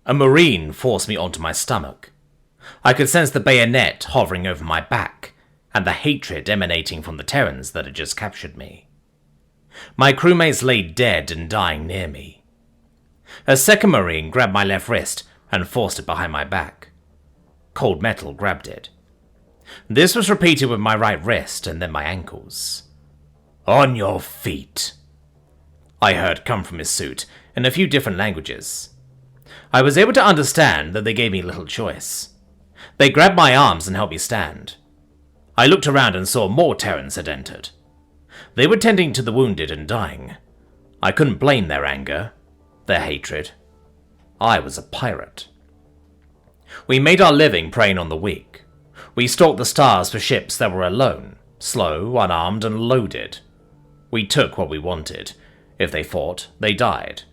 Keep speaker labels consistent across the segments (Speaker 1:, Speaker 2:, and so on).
Speaker 1: A Marine forced me onto my stomach. I could sense the bayonet hovering over my back, and the hatred emanating from the Terrans that had just captured me. My crewmates lay dead and dying near me. A second Marine grabbed my left wrist and forced it behind my back. Cold metal grabbed it. This was repeated with my right wrist and then my ankles. "On your feet," I heard come from his suit in a few different languages. I was able to understand that they gave me little choice. They grabbed my arms and helped me stand. I looked around and saw more Terrans had entered. They were tending to the wounded and dying. I couldn't blame their anger, their hatred. I was a pirate. We made our living preying on the weak. We stalked the stars for ships that were alone, slow, unarmed, and loaded. We took what we wanted. If they fought, they died.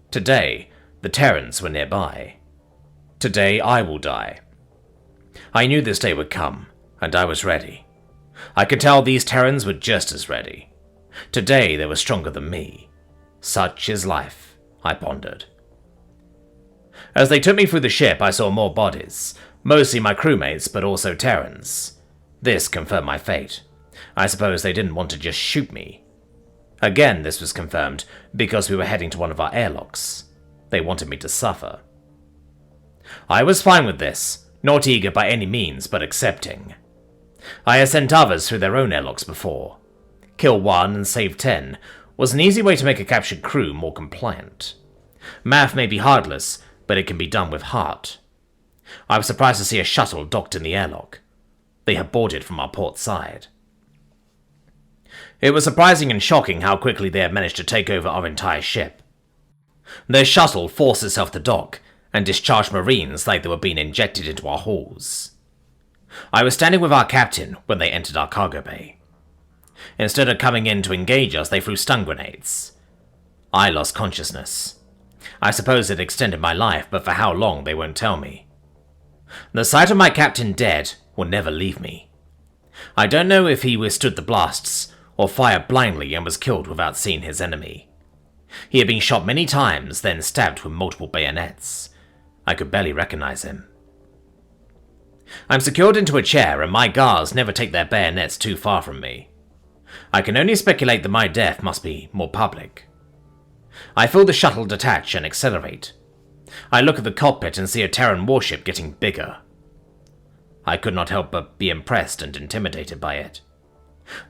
Speaker 1: Today, the Terrans were nearby. Today, I will die. I knew this day would come, and I was ready. I could tell these Terrans were just as ready. Today, they were stronger than me. Such is life, I pondered. As they took me through the ship, I saw more bodies, mostly my crewmates, but also Terrans. This confirmed my fate. I suppose they didn't want to just shoot me. Again, this was confirmed because we were heading to one of our airlocks. They wanted me to suffer. I was fine with this, not eager by any means, but accepting. I had sent others through their own airlocks before. Kill 1 and save 10 was an easy way to make a captured crew more compliant. Math may be heartless, but it can be done with heart. I was surprised to see a shuttle docked in the airlock. They had boarded from our port side. It was surprising and shocking how quickly they had managed to take over our entire ship. Their shuttle forced itself to dock and discharged Marines like they were being injected into our halls. I was standing with our captain when they entered our cargo bay. Instead of coming in to engage us, they threw stun grenades. I lost consciousness. I suppose it extended my life, but for how long they won't tell me. The sight of my captain dead will never leave me. I don't know if he withstood the blasts, or fired blindly and was killed without seeing his enemy. He had been shot many times, then stabbed with multiple bayonets. I could barely recognize him. I'm secured into a chair, and my guards never take their bayonets too far from me. I can only speculate that my death must be more public. I feel the shuttle detach and accelerate. I look at the cockpit and see a Terran warship getting bigger. I could not help but be impressed and intimidated by it.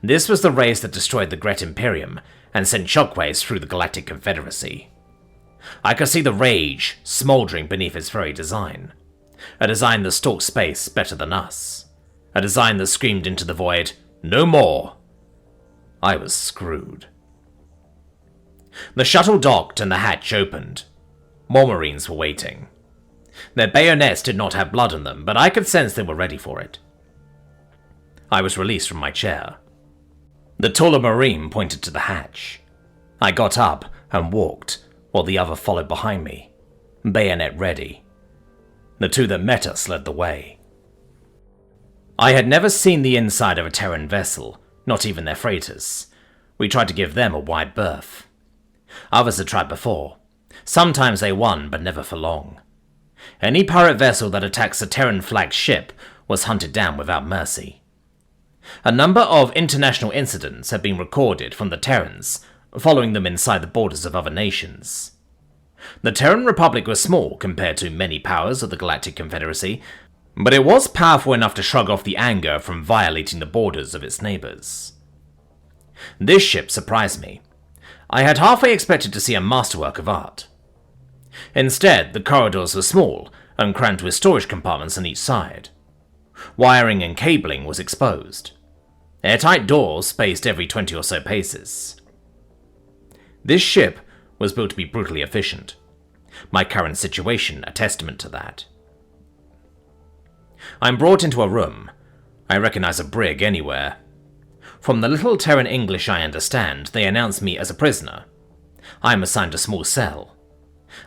Speaker 1: This was the race that destroyed the Gret Imperium and sent shockwaves through the Galactic Confederacy. I could see the rage smouldering beneath its very design. A design that stalked space better than us. A design that screamed into the void, "No more!" I was screwed. The shuttle docked and the hatch opened. More Marines were waiting. Their bayonets did not have blood on them, but I could sense they were ready for it. I was released from my chair. The taller Marine pointed to the hatch. I got up and walked, while the other followed behind me, bayonet ready. The two that met us led the way. I had never seen the inside of a Terran vessel, not even their freighters. We tried to give them a wide berth. Others had tried before. Sometimes they won, but never for long. Any pirate vessel that attacks a Terran-flagged ship was hunted down without mercy. A number of international incidents have been recorded from the Terrans, following them inside the borders of other nations. The Terran Republic was small compared to many powers of the Galactic Confederacy, but it was powerful enough to shrug off the anger from violating the borders of its neighbors. This ship surprised me. I had halfway expected to see a masterwork of art. Instead, the corridors were small and crammed with storage compartments on each side. Wiring and cabling was exposed. Airtight doors spaced every 20 or so paces. This ship was built to be brutally efficient. My current situation a testament to that. I'm brought into a room. I recognize a brig anywhere. From the little Terran English I understand, they announce me as a prisoner. I am assigned a small cell.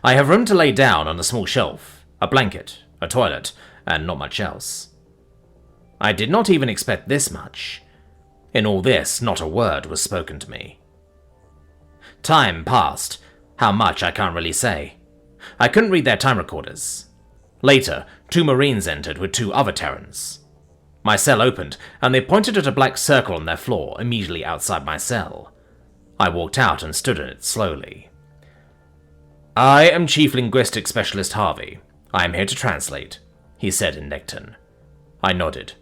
Speaker 1: I have room to lay down on a small shelf, a blanket, a toilet, and not much else. I did not even expect this much. In all this, not a word was spoken to me. Time passed. How much I can't really say. I couldn't read their time recorders. Later, 2 Marines entered with 2 other Terrans. My cell opened, and they pointed at a black circle on their floor immediately outside my cell. I walked out and stood in it slowly. "I am Chief Linguistic Specialist Harvey. I am here to translate," he said in Necton. I nodded.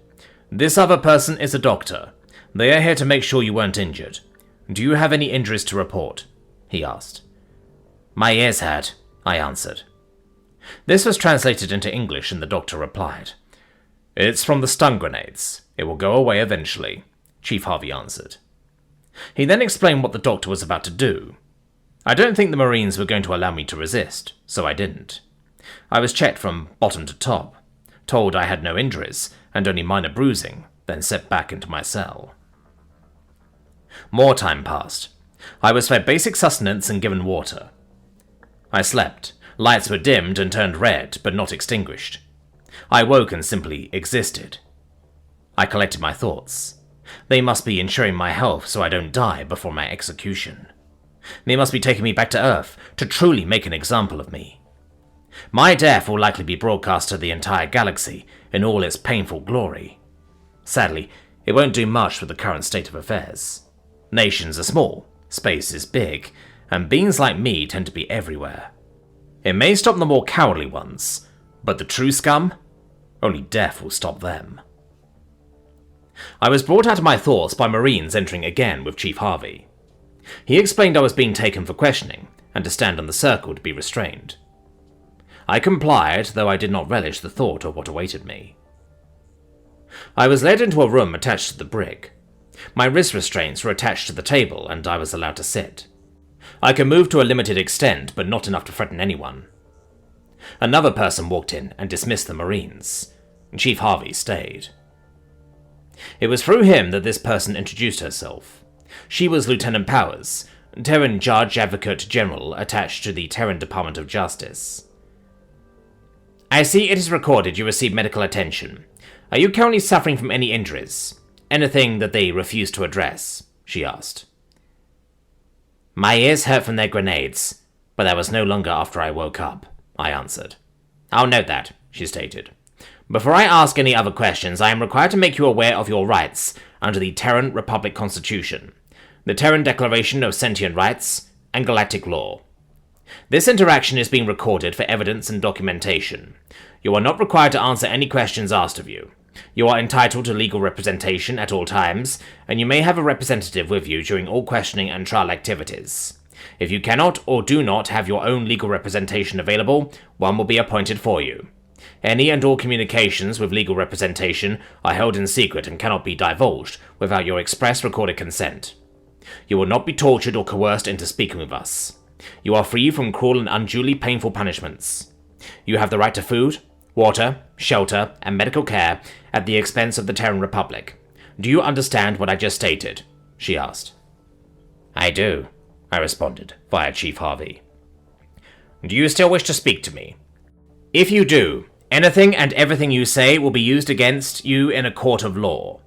Speaker 1: "This other person is a doctor. They are here to make sure you weren't injured. Do you have any injuries to report?" he asked. "My ears hurt," I answered. This was translated into English, and the doctor replied. "It's from the stun grenades. It will go away eventually," Chief Harvey answered. He then explained what the doctor was about to do. I don't think the Marines were going to allow me to resist, so I didn't. I was checked from bottom to top, told I had no injuries and only minor bruising, then sent back into my cell. More time passed. I was fed basic sustenance and given water. I slept. Lights were dimmed and turned red, but not extinguished. I woke and simply existed. I collected my thoughts. They must be ensuring my health so I don't die before my execution. They must be taking me back to Earth to truly make an example of me. My death will likely be broadcast to the entire galaxy in all its painful glory. Sadly, it won't do much with the current state of affairs. Nations are small, space is big, and beings like me tend to be everywhere. It may stop the more cowardly ones, but the true scum? Only death will stop them. I was brought out of my thoughts by Marines entering again with Chief Harvey. He explained I was being taken for questioning, and to stand on the circle to be restrained. I complied, though I did not relish the thought of what awaited me. I was led into a room attached to the brig. My wrist restraints were attached to the table, and I was allowed to sit. I could move to a limited extent, but not enough to threaten anyone. Another person walked in and dismissed the Marines. Chief Harvey stayed. It was through him that this person introduced herself. She was Lieutenant Powers, Terran Judge Advocate General attached to the Terran Department of Justice. "I see it is recorded you received medical attention. Are you currently suffering from any injuries? Anything that they refuse to address?" she asked. "My ears hurt from their grenades, but that was no longer after I woke up," I answered. "I'll note that," she stated. "Before I ask any other questions, I am required to make you aware of your rights under the Terran Republic Constitution, the Terran Declaration of Sentient Rights, and Galactic Law. This interaction is being recorded for evidence and documentation. You are not required to answer any questions asked of you. You are entitled to legal representation at all times, and you may have a representative with you during all questioning and trial activities. If you cannot or do not have your own legal representation available, one will be appointed for you. Any and all communications with legal representation are held in secret and cannot be divulged without your express recorded consent. You will not be tortured or coerced into speaking with us. You are free from cruel and unduly painful punishments. You have the right to food, water, shelter, and medical care at the expense of the Terran Republic. Do you understand what I just stated?" she asked. "I do," I responded, via Chief Harvey. "Do you still wish to speak to me? If you do, anything and everything you say will be used against you in a court of law.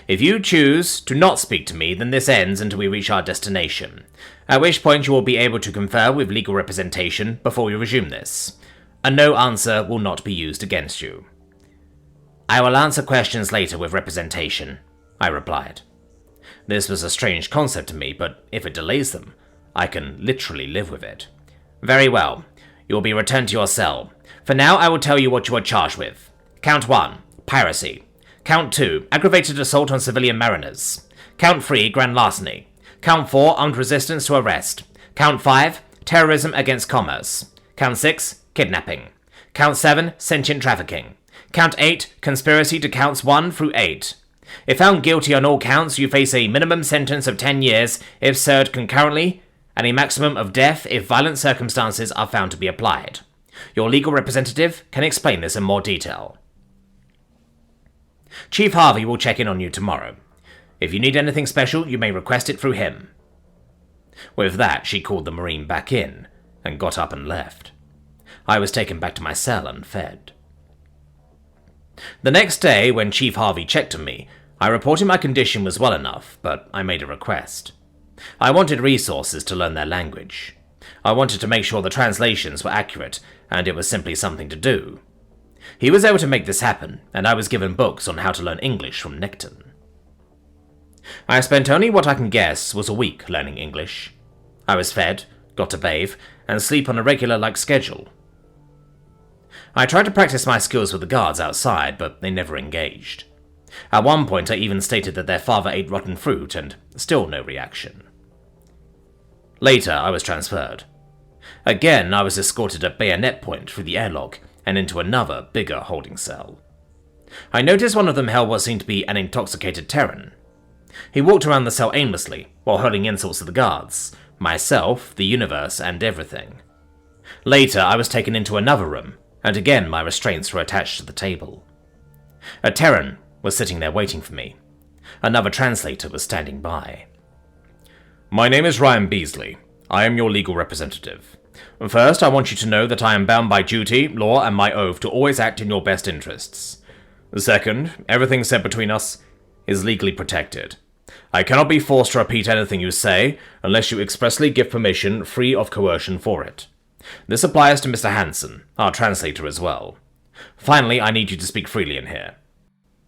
Speaker 1: If you choose to not speak to me, then this ends until we reach our destination, at which point you will be able to confer with legal representation before we resume this. A no answer will not be used against you." "I will answer questions later with representation," I replied. This was a strange concept to me, but if it delays them, I can literally live with it. "Very well. You will be returned to your cell. For now, I will tell you what you are charged with. Count 1, piracy. Count 2, aggravated assault on civilian mariners. Count 3, grand larceny. Count 4, armed resistance to arrest. Count 5, terrorism against commerce. Count 6, kidnapping. Count 7, sentient trafficking. Count 8, conspiracy to counts 1 through 8. If found guilty on all counts, you face a minimum sentence of 10 years if served concurrently, and a maximum of death if violent circumstances are found to be applied. Your legal representative can explain this in more detail. Chief Harvey will check in on you tomorrow. If you need anything special, you may request it through him." With that, she called the Marine back in, and got up and left. I was taken back to my cell and fed. The next day, when Chief Harvey checked on me, I reported my condition was well enough, but I made a request. I wanted resources to learn their language. I wanted to make sure the translations were accurate, and it was simply something to do. He was able to make this happen, and I was given books on how to learn English from Necton. I spent only what I can guess was a week learning English. I was fed, got to bathe, and sleep on a regular schedule. I tried to practice my skills with the guards outside, but they never engaged. At one point I even stated that their father ate rotten fruit, and still no reaction. Later I was transferred. Again I was escorted at bayonet point through the airlock, and into another, bigger holding cell. I noticed one of them held what seemed to be an intoxicated Terran. He walked around the cell aimlessly, while hurling insults at the guards, myself, the universe, and everything. Later I was taken into another room, and again my restraints were attached to the table. A Terran was sitting there waiting for me. Another translator was standing by. "My name is Ryan Beasley. I am your legal representative. First, I want you to know that I am bound by duty, law, and my oath to always act in your best interests. Second, everything said between us is legally protected. I cannot be forced to repeat anything you say unless you expressly give permission free of coercion for it. This applies to Mr. Hansen, our translator as well. Finally, I need you to speak freely in here.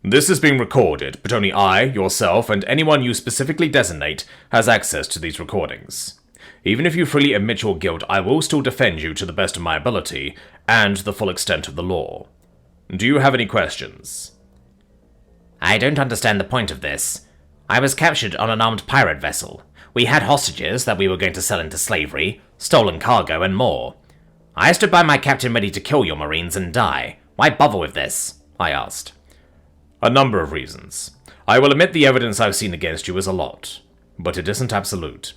Speaker 1: This is being recorded, but only I, yourself, and anyone you specifically designate has access to these recordings. Even if you freely admit your guilt, I will still defend you to the best of my ability, and the full extent of the law. Do you have any questions?" "I don't understand the point of this. I was captured on an armed pirate vessel. We had hostages that we were going to sell into slavery, stolen cargo, and more. I stood by my captain ready to kill your marines and die. Why bother with this?" I asked. "A number of reasons. I will admit the evidence I've seen against you is a lot, but it isn't absolute.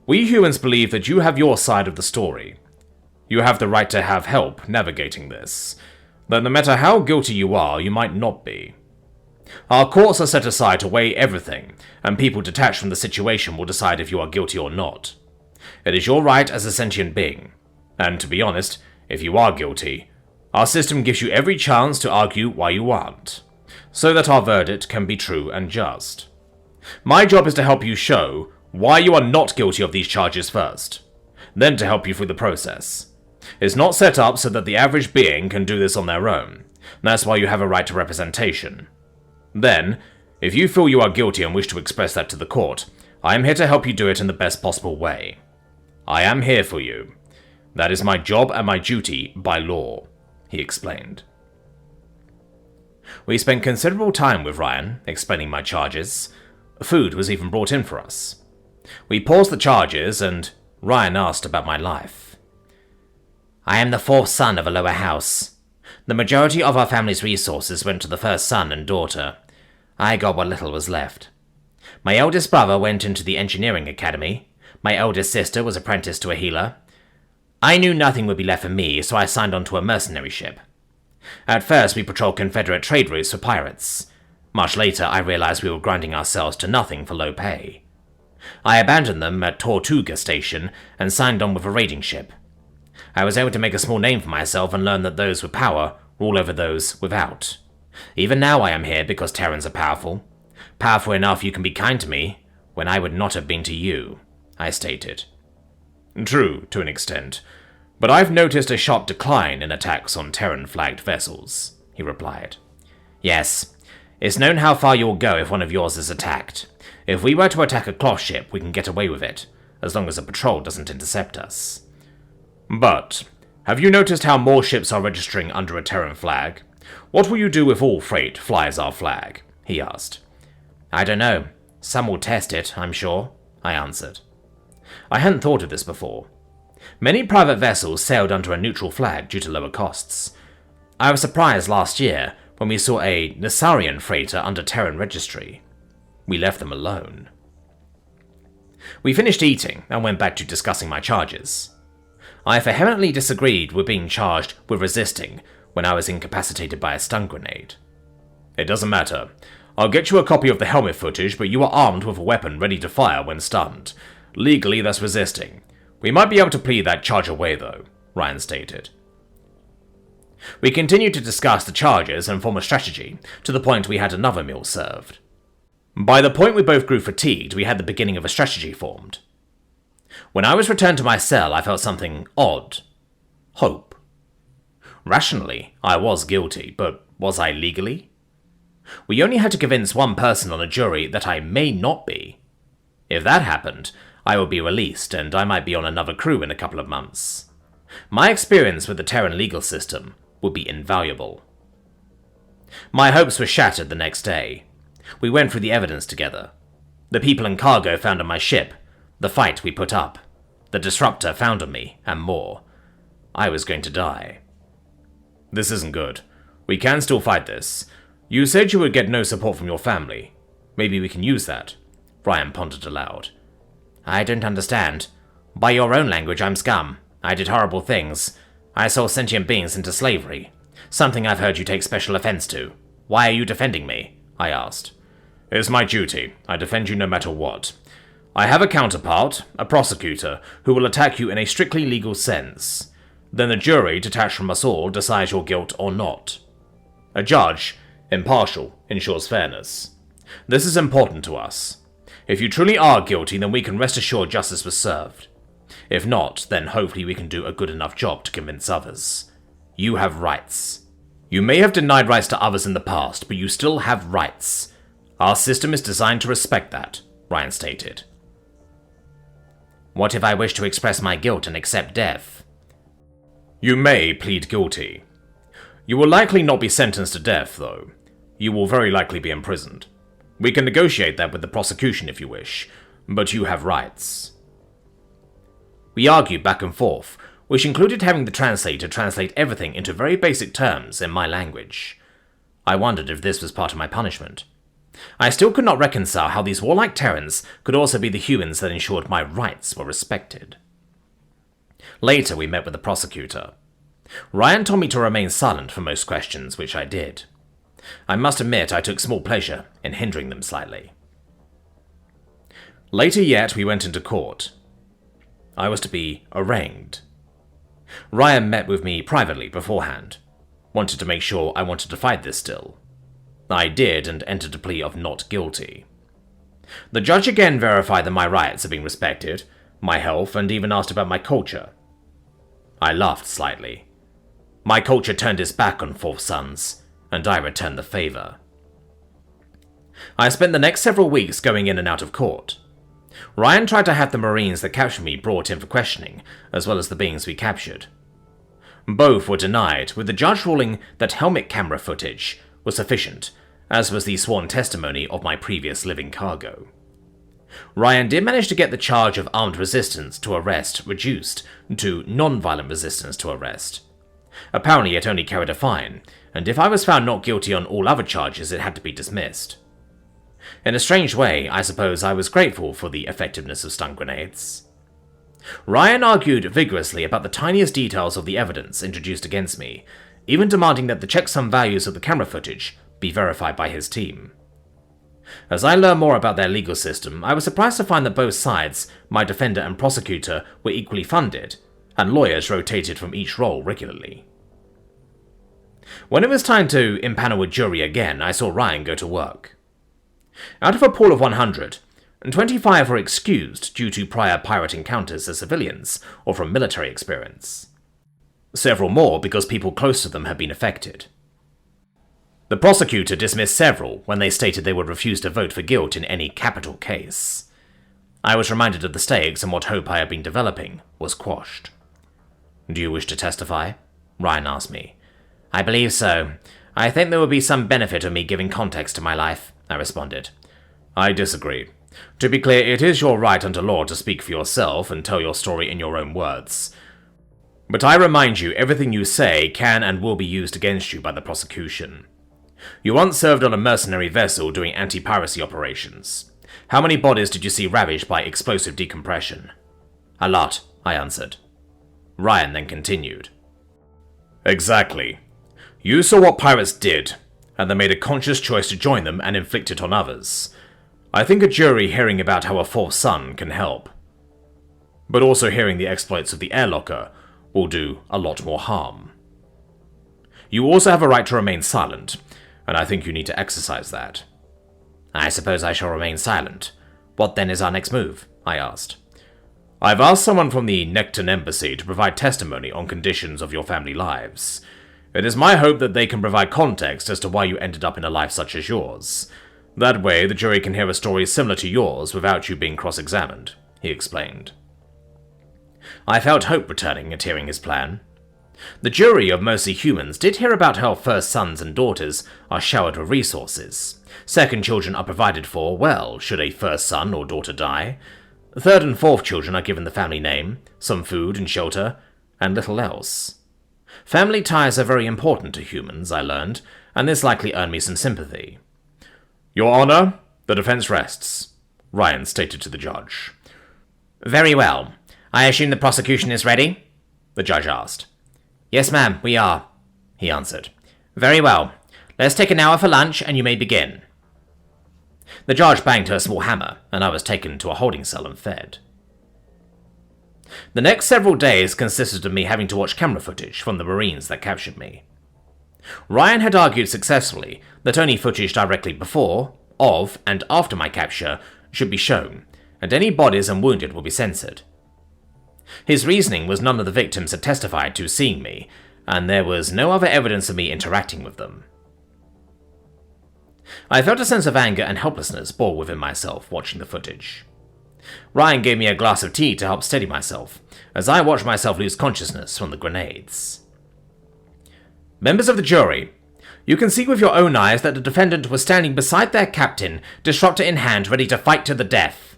Speaker 1: We humans believe that you have your side of the story. You have the right to have help navigating this. That no matter how guilty you are, you might not be. Our courts are set aside to weigh everything, and people detached from the situation will decide if you are guilty or not. It is your right as a sentient being, and to be honest, if you are guilty, our system gives you every chance to argue why you aren't, so that our verdict can be true and just. My job is to help you show why you are not guilty of these charges first, then to help you through the process. It's not set up so that the average being can do this on their own. That's why you have a right to representation. Then, if you feel you are guilty and wish to express that to the court, I am here to help you do it in the best possible way. I am here for you. That is my job and my duty by law," he explained. We spent considerable time with Ryan, explaining my charges. Food was even brought in for us. We paused the charges, and Ryan asked about my life. "I am the fourth son of a lower house. The majority of our family's resources went to the first son and daughter. I got what little was left. My eldest brother went into the engineering academy. My eldest sister was apprenticed to a healer. I knew nothing would be left for me, so I signed on to a mercenary ship. At first, we patrolled Confederate trade routes for pirates. Much later, I realized we were grinding ourselves to nothing for low pay. I abandoned them at Tortuga Station and signed on with a raiding ship. I was able to make a small name for myself and learn that those with power rule over those without. Even now I am here because Terrans are powerful. Powerful enough you can be kind to me, when I would not have been to you," I stated. "True, to an extent, but I've noticed a sharp decline in attacks on Terran-flagged vessels," he replied. "Yes, it's known how far you'll go if one of yours is attacked. If we were to attack a cloth ship, we can get away with it, as long as a patrol doesn't intercept us." "But, have you noticed how more ships are registering under a Terran flag? What will you do if all freight flies our flag?" he asked. "I don't know. Some will test it, I'm sure," I answered. I hadn't thought of this before. Many private vessels sailed under a neutral flag due to lower costs. I was surprised last year when we saw a Nassarian freighter under Terran registry. We left them alone. We finished eating and went back to discussing my charges. I vehemently disagreed with being charged with resisting when I was incapacitated by a stun grenade. "It doesn't matter. I'll get you a copy of the helmet footage, but you are armed with a weapon ready to fire when stunned. Legally, that's resisting. We might be able to plead that charge away, though," Ryan stated. We continued to discuss the charges and form a strategy, to the point we had another meal served. By the point we both grew fatigued, we had the beginning of a strategy formed. When I was returned to my cell, I felt something odd. Hope. Rationally, I was guilty, but was I legally? We only had to convince one person on a jury that I may not be. If that happened, I would be released, and I might be on another crew in a couple of months. My experience with the Terran legal system would be invaluable. My hopes were shattered the next day. We went through the evidence together. The people and cargo found on my ship, the fight we put up, the disruptor found on me, and more. I was going to die. This isn't good. We can still fight this. You said you would get no support from your family. Maybe we can use that. Ryan pondered aloud. I don't understand. By your own language, I'm scum. I did horrible things. I sold sentient beings into slavery. Something I've heard you take special offense to. Why are you defending me? I asked. It's my duty. I defend you no matter what. I have a counterpart, a prosecutor, who will attack you in a strictly legal sense. Then the jury, detached from us all, decides your guilt or not. A judge, impartial, ensures fairness. This is important to us. If you truly are guilty, then we can rest assured justice was served. If not, then hopefully we can do a good enough job to convince others. You have rights. You may have denied rights to others in the past, but you still have rights. Our system is designed to respect that, Ryan stated. What if I wish to express my guilt and accept death? You may plead guilty. You will likely not be sentenced to death, though. You will very likely be imprisoned. We can negotiate that with the prosecution if you wish, but you have rights. We argued back and forth, which included having the translator translate everything into very basic terms in my language. I wondered if this was part of my punishment. I still could not reconcile how these warlike Terrans could also be the humans that ensured my rights were respected. Later, we met with the prosecutor. Ryan told me to remain silent for most questions, which I did. I must admit I took small pleasure in hindering them slightly. Later yet, we went into court. I was to be arraigned. Ryan met with me privately beforehand. Wanted to make sure I wanted to fight this still. I did, and entered a plea of not guilty. The judge again verified that my rights had been respected, my health, and even asked about my culture. I laughed slightly. My culture turned its back on Fourth Sons, and I returned the favor. I spent the next several weeks going in and out of court. Ryan tried to have the Marines that captured me brought in for questioning, as well as the beings we captured. Both were denied, with the judge ruling that helmet camera footage was sufficient, as was the sworn testimony of my previous living cargo. Ryan did manage to get the charge of armed resistance to arrest reduced to non-violent resistance to arrest. Apparently it only carried a fine, and if I was found not guilty on all other charges, it had to be dismissed. In a strange way, I suppose I was grateful for the effectiveness of stun grenades. Ryan argued vigorously about the tiniest details of the evidence introduced against me, even demanding that the checksum values of the camera footage be verified by his team. As I learned more about their legal system, I was surprised to find that both sides, my defender and prosecutor, were equally funded, and lawyers rotated from each role regularly. When it was time to impanel a jury again, I saw Ryan go to work. Out of a pool of 100, 25 were excused due to prior pirate encounters as civilians or from military experience. Several more because people close to them had been affected. The prosecutor dismissed several when they stated they would refuse to vote for guilt in any capital case. I was reminded of the stakes, and what hope I had been developing was quashed. Do you wish to testify? Ryan asked me. I believe so. I think there would be some benefit of me giving context to my life, I responded. I disagree. To be clear, it is your right under law to speak for yourself and tell your story in your own words. But I remind you, everything you say can and will be used against you by the prosecution. You once served on a mercenary vessel doing anti-piracy operations. How many bodies did you see ravaged by explosive decompression? A lot, I answered. Ryan then continued. Exactly. You saw what pirates did, and they made a conscious choice to join them and inflict it on others. I think a jury hearing about how a fourth son can help. But also hearing the exploits of the airlocker will do a lot more harm. You also have a right to remain silent, and I think you need to exercise that. I suppose I shall remain silent. What then is our next move? I asked. I've asked someone from the Necton Embassy to provide testimony on conditions of your family lives. It is my hope that they can provide context as to why you ended up in a life such as yours. That way, the jury can hear a story similar to yours without you being cross-examined," he explained. I felt hope returning at hearing his plan. The jury of mostly humans did hear about how first sons and daughters are showered with resources. Second children are provided for, well, should a first son or daughter die. Third and fourth children are given the family name, some food and shelter, and little else. Family ties are very important to humans, I learned, and this likely earned me some sympathy. "Your Honor, the defense rests," Ryan stated to the judge. "Very well. I assume the prosecution is ready?" the judge asked. "Yes, ma'am, we are," he answered. "Very well. Let's take an hour for lunch, and you may begin." The judge banged her small hammer, and I was taken to a holding cell and fed. The next several days consisted of me having to watch camera footage from the Marines that captured me. Ryan had argued successfully that only footage directly before, of, and after my capture should be shown, and any bodies and wounded will be censored. His reasoning was none of the victims had testified to seeing me, and there was no other evidence of me interacting with them. I felt a sense of anger and helplessness boil within myself watching the footage. Ryan gave me a glass of tea to help steady myself, as I watched myself lose consciousness from the grenades. "Members of the jury, you can see with your own eyes that the defendant was standing beside their captain, disruptor in hand, ready to fight to the death.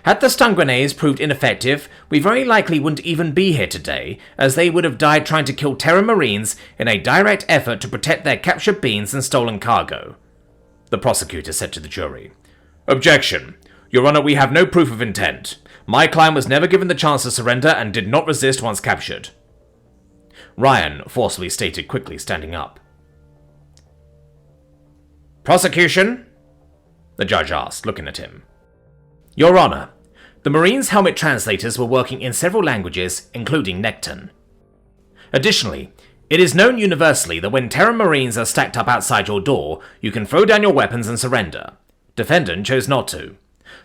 Speaker 1: Had the stun grenades proved ineffective, we very likely wouldn't even be here today, as they would have died trying to kill Terran Marines in a direct effort to protect their captured beings and stolen cargo," the prosecutor said to the jury. "Objection. Your Honor, we have no proof of intent. My client was never given the chance to surrender and did not resist once captured," Ryan forcefully stated quickly, standing up. "Prosecution?" the judge asked, looking at him. "Your Honor, the Marines' helmet translators were working in several languages, including Necton. Additionally, it is known universally that when Terran Marines are stacked up outside your door, you can throw down your weapons and surrender. Defendant chose not to.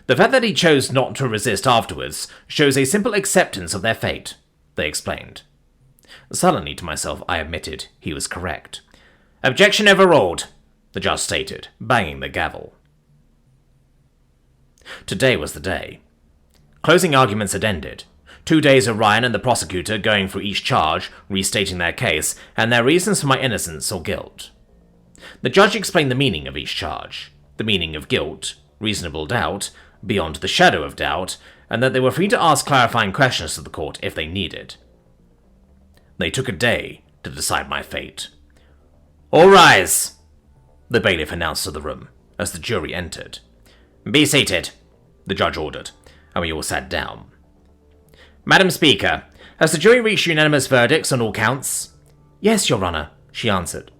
Speaker 1: The fact that he chose not to resist afterwards shows a simple acceptance of their fate," they explained. Sullenly to myself, I admitted he was correct. "Objection overruled," the judge stated, banging the gavel. Today was the day. Closing arguments had ended. 2 days of Ryan and the prosecutor going through each charge, restating their case, and their reasons for my innocence or guilt. The judge explained the meaning of each charge, the meaning of guilt, reasonable doubt, beyond the shadow of doubt, and that they were free to ask clarifying questions to the court if they needed. They took a day to decide my fate. "All rise," the bailiff announced to the room as the jury entered. "Be seated," the judge ordered, and we all sat down. "Madam Speaker, has the jury reached unanimous verdicts on all counts?" "Yes, Your Honor," she answered.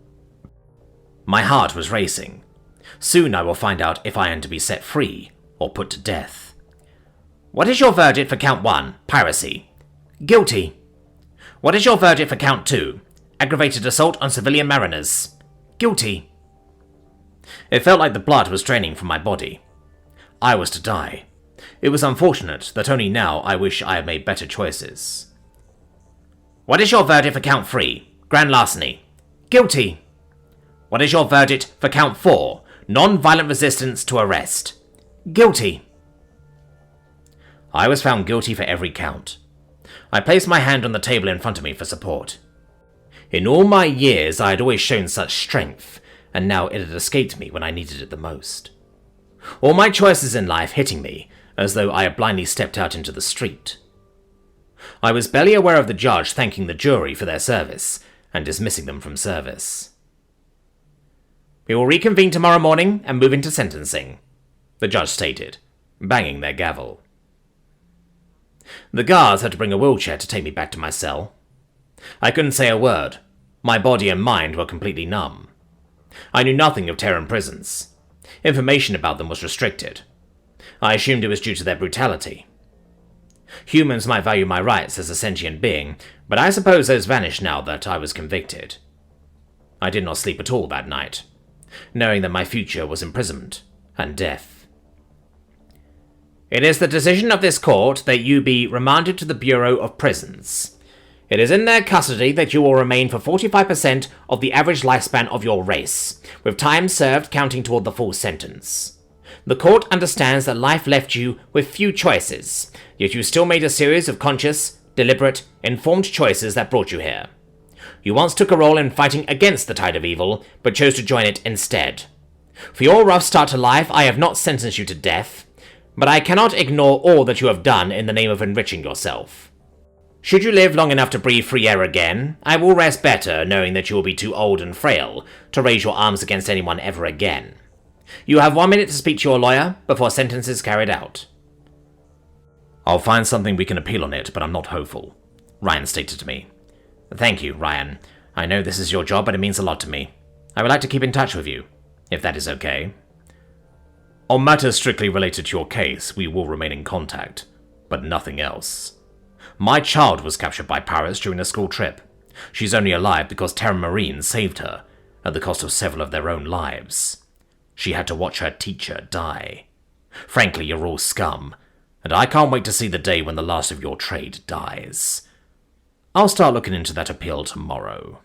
Speaker 1: My heart was racing. Soon I will find out if I am to be set free or put to death. "What is your verdict for count 1, piracy?" "Guilty." "What is your verdict for count 2, aggravated assault on civilian mariners?" "Guilty." It felt like the blood was draining from my body. I was to die. It was unfortunate that only now I wish I had made better choices. "What is your verdict for count 3, grand larceny?" "Guilty." "What is your verdict for count 4, non-violent resistance to arrest?" "Guilty." I was found guilty for every count. I placed my hand on the table in front of me for support. In all my years I had always shown such strength, and now it had escaped me when I needed it the most. All my choices in life hitting me, as though I had blindly stepped out into the street. I was barely aware of the judge thanking the jury for their service, and dismissing them from service. "We will reconvene tomorrow morning and move into sentencing," the judge stated, banging their gavel. The guards had to bring a wheelchair to take me back to my cell. I couldn't say a word. My body and mind were completely numb. I knew nothing of Terran prisons. Information about them was restricted. I assumed it was due to their brutality. Humans might value my rights as a sentient being, but I suppose those vanished now that I was convicted. I did not sleep at all that night, knowing that my future was imprisonment and death. It is the decision of this court that you be remanded to the Bureau of Prisons. It is in their custody that you will remain for 45% of the average lifespan of your race, with time served counting toward the full sentence. The court understands that life left you with few choices, yet you still made a series of conscious, deliberate, informed choices that brought you here. You once took a role in fighting against the tide of evil, but chose to join it instead. For your rough start to life, I have not sentenced you to death, but I cannot ignore all that you have done in the name of enriching yourself. Should you live long enough to breathe free air again, I will rest better knowing that you will be too old and frail to raise your arms against anyone ever again. You have 1 minute to speak to your lawyer before sentence is carried out. I'll find something we can appeal on it, but I'm not hopeful, Ryan stated to me. Thank you, Ryan. I know this is your job, but it means a lot to me. I would like to keep in touch with you, if that is okay. On matters strictly related to your case, we will remain in contact, but nothing else. My child was captured by pirates during a school trip. She's only alive because Terran Marines saved her, at the cost of several of their own lives. She had to watch her teacher die. Frankly, you're all scum, and I can't wait to see the day when the last of your trade dies. I'll start looking into that appeal tomorrow.